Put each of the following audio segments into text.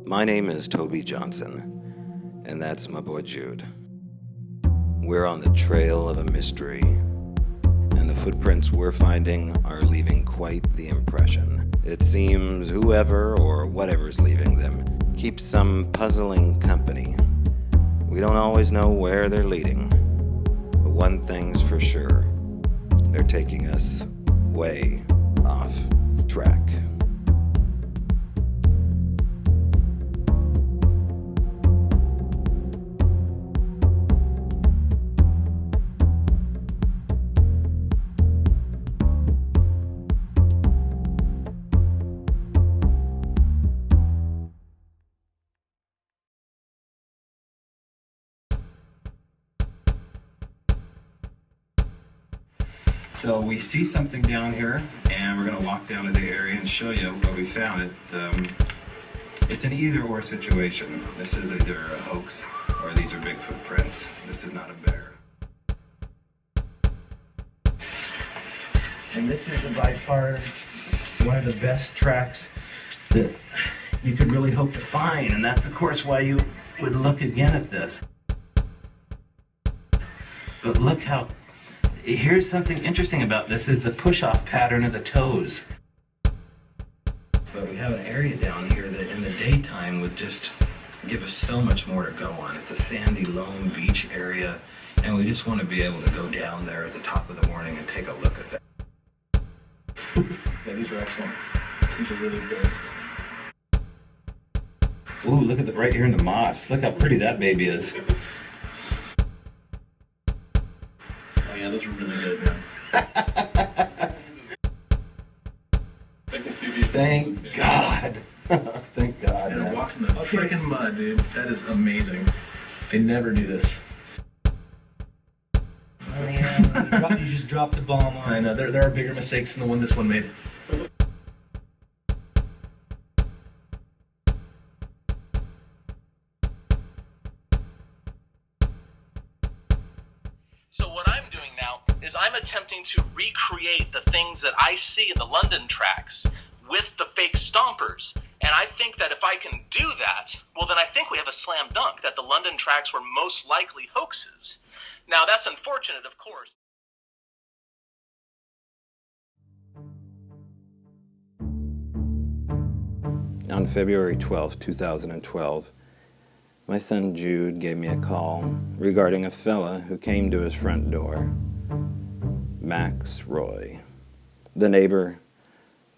My name is Toby Johnson, and that's my boy Jude. We're on the trail of a mystery, and the footprints we're finding are leaving quite the impression. It seems whoever or whatever's leaving them keeps some puzzling company. We don't always know where they're leading, but one thing's for sure, they're taking us way off track. So we see something down here, and we're going to walk down to the area and show you where we found it. It's an either-or situation. This is either a hoax or these are Bigfoot prints. This is not a bear. And this is by far one of the best tracks that you could really hope to find, and that's of course why you would look again at this. But look how... Here's something interesting about this is the push-off pattern of the toes. But we have an area down here that in the daytime would just give us so much more to go on. It's a sandy, lone beach area, and we just want to be able to go down there at the top of the morning and take a look at that. Yeah, these are excellent. These are really good. Ooh, look at the right here in the moss. Look how pretty that baby is. Yeah, those are really good, man. Thank God. Thank God. And walking the freaking mud, dude. That is amazing. They never do this. Oh yeah, you just dropped the bomb on. I know. There are bigger mistakes than the one this one made. So what I'm doing now is I'm attempting to recreate the things that I see in the London tracks with the fake stompers. And I think that if I can do that, well then I think we have a slam dunk that the London tracks were most likely hoaxes. Now that's unfortunate, of course. On February 12, 2012, my son Jude gave me a call regarding a fella who came to his front door. Max Roy, the neighbor,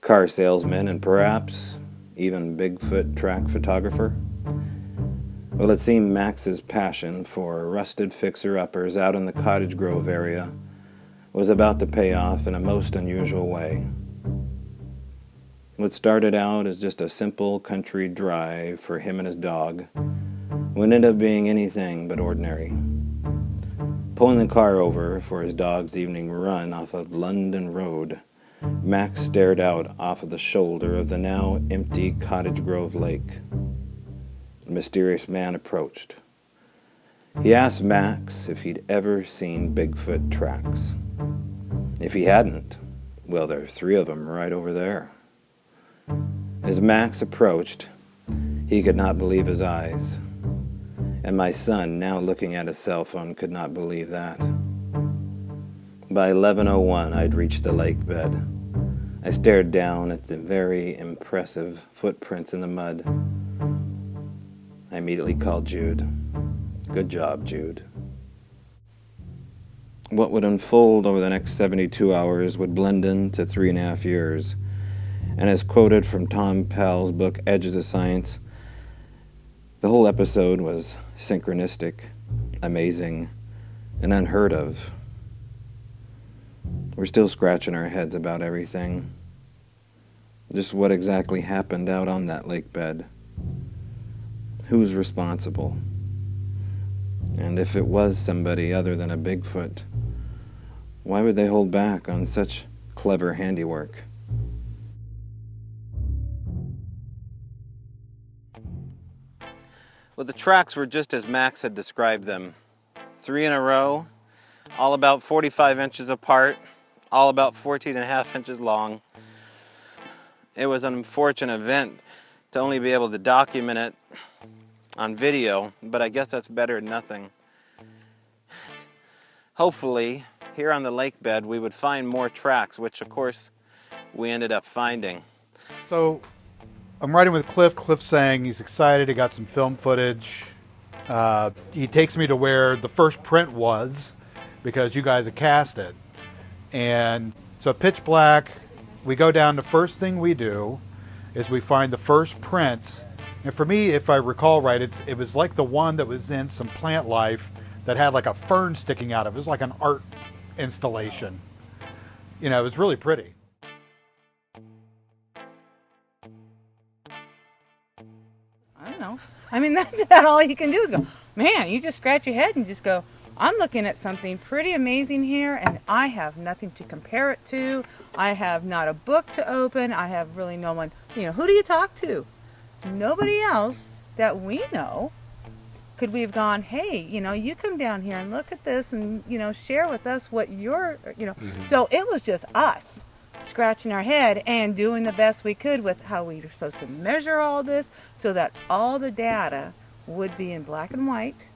car salesman, and perhaps even Bigfoot track photographer. Well, it seemed Max's passion for rusted fixer-uppers out in the Cottage Grove area was about to pay off in a most unusual way. What started out as just a simple country drive for him and his dog would end up being anything but ordinary. Pulling the car over for his dog's evening run off of London Road, Max stared out off of the shoulder of the now empty Cottage Grove lake. A mysterious man approached. He asked Max if he'd ever seen Bigfoot tracks. If he hadn't, well, there are 3 of them right over there. As Max approached, he could not believe his eyes. And my son, now looking at his cell phone, could not believe that. By 11:01, I'd reached the lake bed. I stared down at the very impressive footprints in the mud. I immediately called Jude. Good job, Jude. What would unfold over the next 72 hours would blend into 3.5 years. And as quoted from Tom Pell's book, Edges of Science, the whole episode was synchronistic, amazing, and unheard of. We're still scratching our heads about everything. Just what exactly happened out on that lake bed? Who's responsible? And if it was somebody other than a Bigfoot, why would they hold back on such clever handiwork? Well, the tracks were just as Max had described them. 3 in a row, all about 45 inches apart, all about 14.5 inches long. It was an unfortunate event to only be able to document it on video, but I guess that's better than nothing. Hopefully, here on the lake bed, we would find more tracks, which of course we ended up finding. So I'm riding with Cliff. Cliff's saying he's excited. He got some film footage. He takes me to where the first print was because you guys had cast it. And so pitch black, we go down. The first thing we do is we find the first print. And for me, if I recall right, it was like the one that was in some plant life that had like a fern sticking out of it. It was like an art installation. You know, it was really pretty. I don't know. I mean, that's about all you can do is go, man, you just scratch your head and just go, I'm looking at something pretty amazing here, and I have nothing to compare it to. I have not a book to open. I have really no one, who do you talk to? Nobody else that we know. Could we have gone, hey, you come down here and look at this and, share with us what you're, So it was just us scratching our head and doing the best we could with how we were supposed to measure all this so that all the data would be in black and white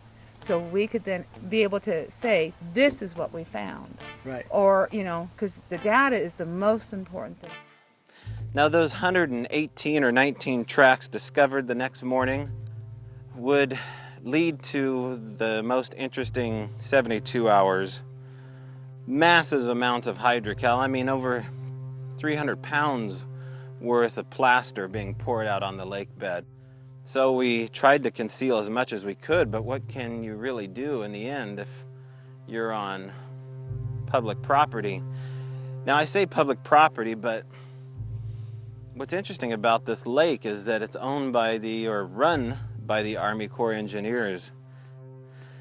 so we could then be able to say, this is what we found. Right. Or, because the data is the most important thing. Now those 118 or 19 tracks discovered the next morning would lead to the most interesting 72 hours. Massive amounts of hydrocal. I mean, over 300 pounds worth of plaster being poured out on the lake bed. So we tried to conceal as much as we could, but what can you really do in the end if you're on public property? Now I say public property, but what's interesting about this lake is that it's owned by or run by the Army Corps Engineers.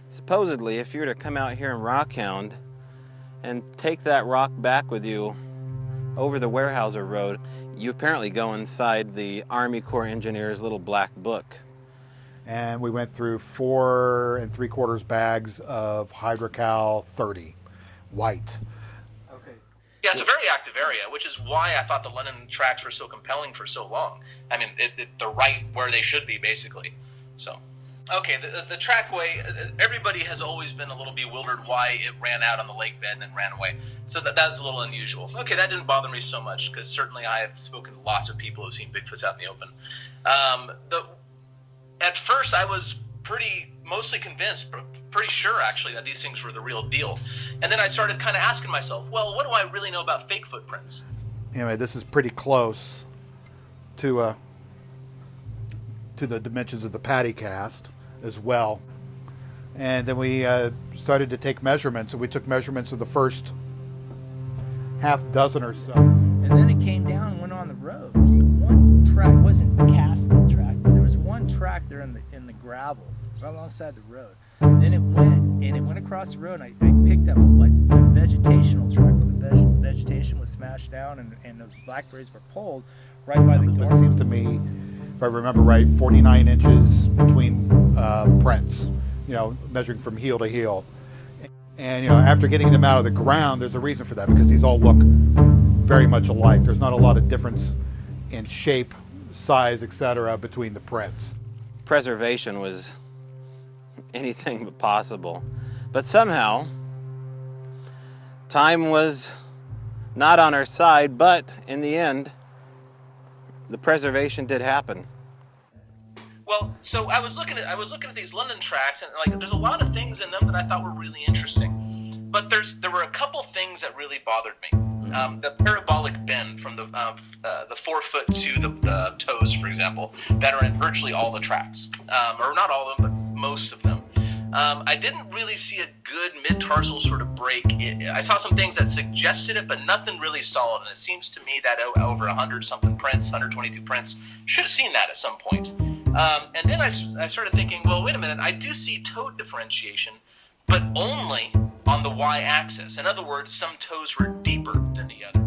Supposedly, if you were to come out here in Rockhound and take that rock back with you over the Weyerhaeuser Road, you apparently go inside the Army Corps Engineers' little black book. And we went through 4 3/4 bags of Hydrocal 30, white. Yeah, it's a very active area, which is why I thought the London tracks were so compelling for so long. I mean, they're right where they should be, basically. So, okay, the trackway, everybody has always been a little bewildered why it ran out on the lake bed and then ran away. So that's a little unusual. Okay, that didn't bother me so much, because certainly I have spoken to lots of people who've seen Bigfoots out in the open. At first, I was mostly convinced, pretty sure actually, that these things were the real deal. And then I started kind of asking myself, well, what do I really know about fake footprints? Anyway, this is pretty close to the dimensions of the patty cast as well. And then we started to take measurements, and we took measurements of the first half dozen or so. And then it came down and went on the road. One track wasn't cast in the track, but there was one track there in the gravel, right alongside the road. Then it went across the road, and I picked up what the vegetational track, where the vegetation was smashed down and the blackberries were pulled right by the It seems to me, if I remember right, 49 inches between prints, measuring from heel to heel. And, after getting them out of the ground, there's a reason for that, because these all look very much alike. There's not a lot of difference in shape, size, etc. between the prints. Preservation was anything but possible. But somehow, time was not on our side, but in the end, the preservation did happen. Well, so I was looking at these London tracks, and there's a lot of things in them that I thought were really interesting. But there were a couple things that really bothered me. The parabolic bend from the 4 foot to the toes, for example, that are in virtually all the tracks, or not all of them, but most of them. I didn't really see a good mid-tarsal sort of break. I saw some things that suggested it, but nothing really solid. And it seems to me that over 100-something prints, 122 prints, should have seen that at some point. And then I started thinking, well, wait a minute, I do see toe differentiation, but only on the y-axis. In other words, some toes were deeper than the other.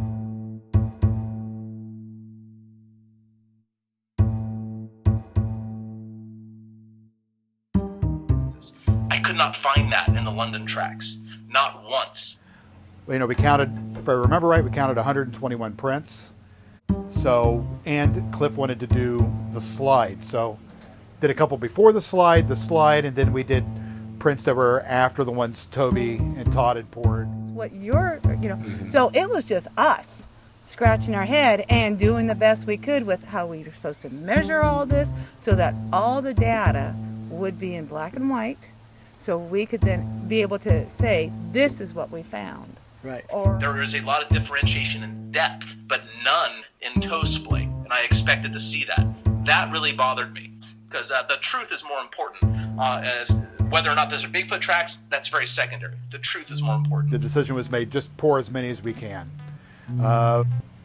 I could not find that in the London tracks, not once. We counted, if I remember right, we counted 121 prints. So, and Cliff wanted to do the slide. So, did a couple before the slide, and then we did prints that were after the ones Toby and Todd had poured. What you're, so it was just us scratching our head and doing the best we could with how we were supposed to measure all this so that all the data would be in black and white, so we could then be able to say, this is what we found. Right. Or There is a lot of differentiation in depth, but none in toe splay, and I expected to see that. That really bothered me, because the truth is more important. As whether or not those are Bigfoot tracks, that's very secondary. The truth is more important. The decision was made, just pour as many as we can.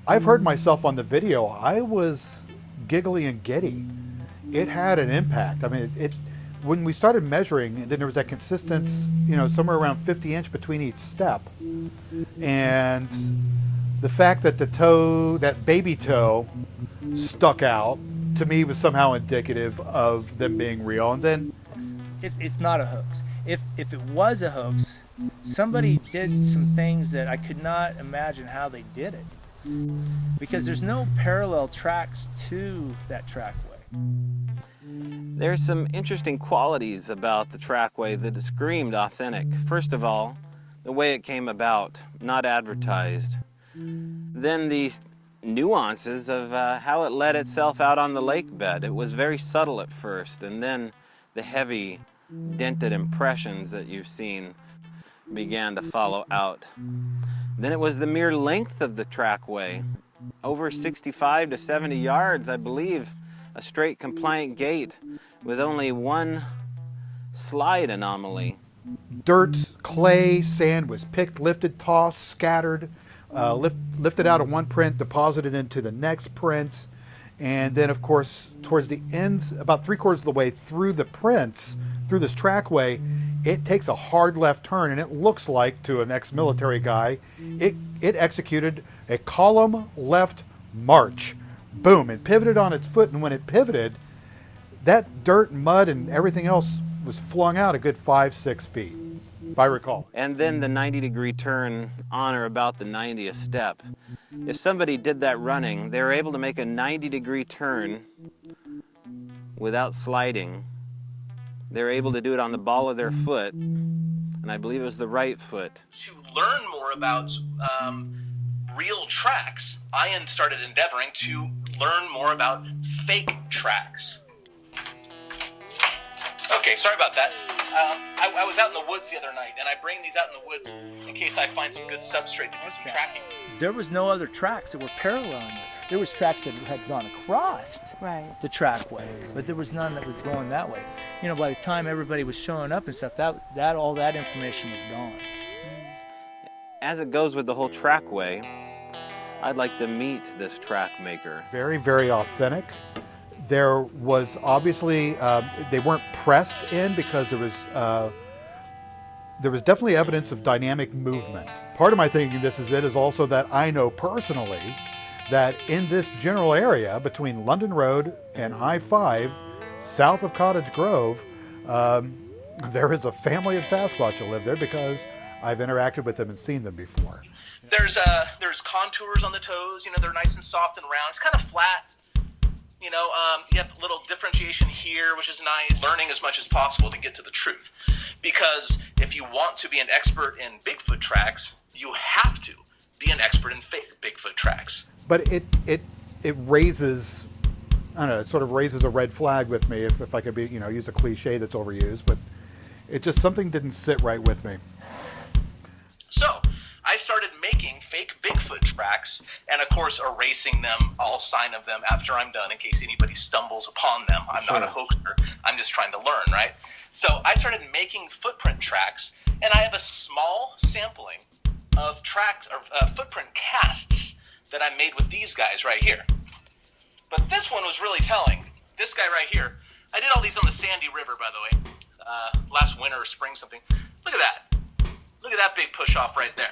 I've heard myself on the video. I was giggly and giddy. It had an impact. I mean, when we started measuring, and then there was that consistence, somewhere around 50 inch between each step. And the fact that the toe, that baby toe, stuck out, to me was somehow indicative of them being real. And then It's not a hoax. If it was a hoax, somebody did some things that I could not imagine how they did it, because there's no parallel tracks to that trackway. There's some interesting qualities about the trackway that screamed authentic. First of all, the way it came about, not advertised. Then these nuances of how it let itself out on the lake bed. It was very subtle at first, and then the heavy dented impressions that you've seen began to follow out. Then it was the mere length of the trackway, over 65 to 70 yards, I believe, a straight compliant gate with only one slide anomaly. dirt, clay, sand was picked, lifted, tossed, scattered, lifted out of one print, deposited into the next print. And then, of course, towards the ends, about 3/4 of the way through the prints, through this trackway, it takes a hard left turn, and it looks like, to an ex-military guy, it executed a column left march. Boom, it pivoted on its foot, and when it pivoted, that dirt, mud, and everything else was flung out a good 5-6 feet, if I recall. And then the 90-degree turn on or about the 90th step. If somebody did that running, they were able to make a 90-degree turn without sliding. They were able to do it on the ball of their foot, and I believe it was the right foot. To learn more about real tracks, I started endeavoring to learn more about fake tracks. Okay, sorry about that. I was out in the woods the other night, and I bring these out in the woods in case I find some good substrate to do some tracking. There was no other tracks that were paralleling it. There was tracks that had gone across the trackway, but there was none that was going that way. You know, by the time everybody was showing up and stuff, that all that information was gone. As it goes with the whole trackway, I'd like to meet this track maker. Very, very authentic. There was obviously, they weren't pressed in because there was definitely evidence of dynamic movement. Part of my thinking this is it is also that I know personally that in this general area between London Road and I-5, south of Cottage Grove, there is a family of Sasquatch that live there because I've interacted with them and seen them before. There's contours on the toes, you know, they're nice and soft and round. It's kind of flat. You know, you have a little differentiation here, which is nice. Learning as much as possible to get to the truth. Because if you want to be an expert in Bigfoot tracks, you have to be an expert in fake Bigfoot tracks. But it raises, I don't know, it sort of raises a red flag with me if I could be, use a cliche that's overused, but it just, something didn't sit right with me. So, I started making fake Bigfoot tracks, and of course erasing them, all sign of them after I'm done in case anybody stumbles upon them. I'm not a hoaxer, I'm just trying to learn, right? So I started making footprint tracks, and I have a small sampling of tracks, or footprint casts that I made with these guys right here. But this one was really telling. This guy right here, I did all these on the Sandy River, by the way, last winter or spring something. Look at that. Look at that big push off right there.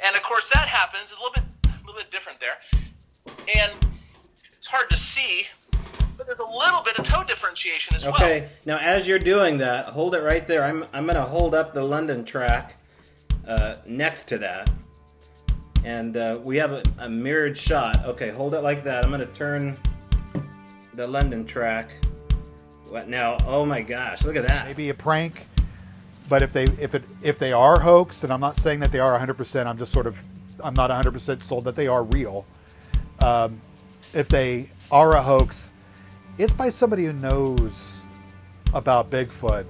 And of course that happens a little bit different there. And it's hard to see, but there's a little bit of toe differentiation as well. Okay, now as you're doing that, hold it right there. I'm going to hold up the London track next to that. And we have a mirrored shot. Okay, hold it like that. I'm going to turn the London track. What now? Oh my gosh, look at that. Maybe a prank, but if they are hoax, and I'm not saying that they are 100%, I'm not 100% sold that they are real. If they are a hoax, it's by somebody who knows about Bigfoot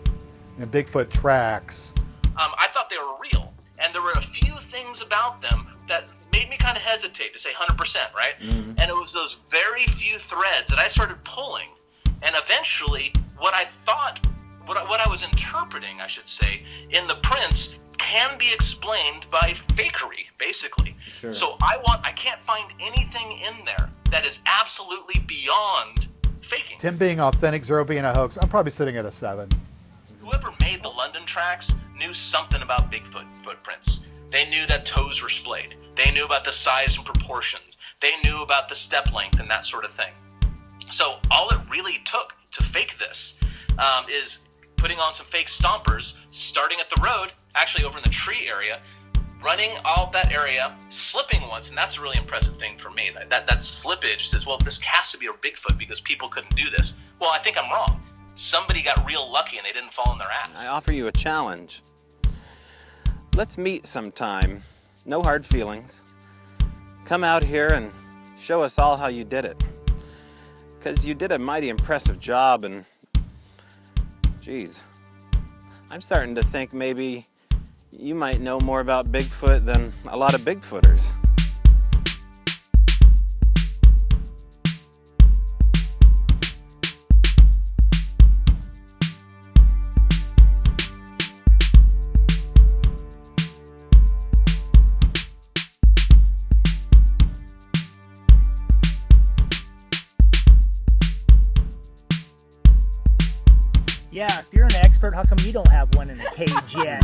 and Bigfoot tracks. I thought they were real, and there were a few things about them that made me kind of hesitate to say 100%, right? Mm-hmm. And it was those very few threads that I started pulling, and eventually what I was interpreting, I should say, in the prints can be explained by fakery, basically. Sure. So I can't find anything in there that is absolutely beyond faking. 10 being authentic, 0 being a hoax. I'm probably sitting at a 7. Whoever made the London tracks knew something about Bigfoot footprints. They knew that toes were splayed. They knew about the size and proportions. They knew about the step length and that sort of thing. So all it really took to fake this is putting on some fake stompers, starting at the road, actually over in the tree area, running all that area, slipping once, and that's a really impressive thing for me. That slippage says, well, this has to be a Bigfoot because people couldn't do this. Well, I think I'm wrong. Somebody got real lucky and they didn't fall in their ass. I offer you a challenge. Let's meet sometime. No hard feelings. Come out here and show us all how you did it. Because you did a mighty impressive job, and geez, I'm starting to think maybe you might know more about Bigfoot than a lot of Bigfooters. Yeah, if you're an expert, how come you don't have one in a cage yet?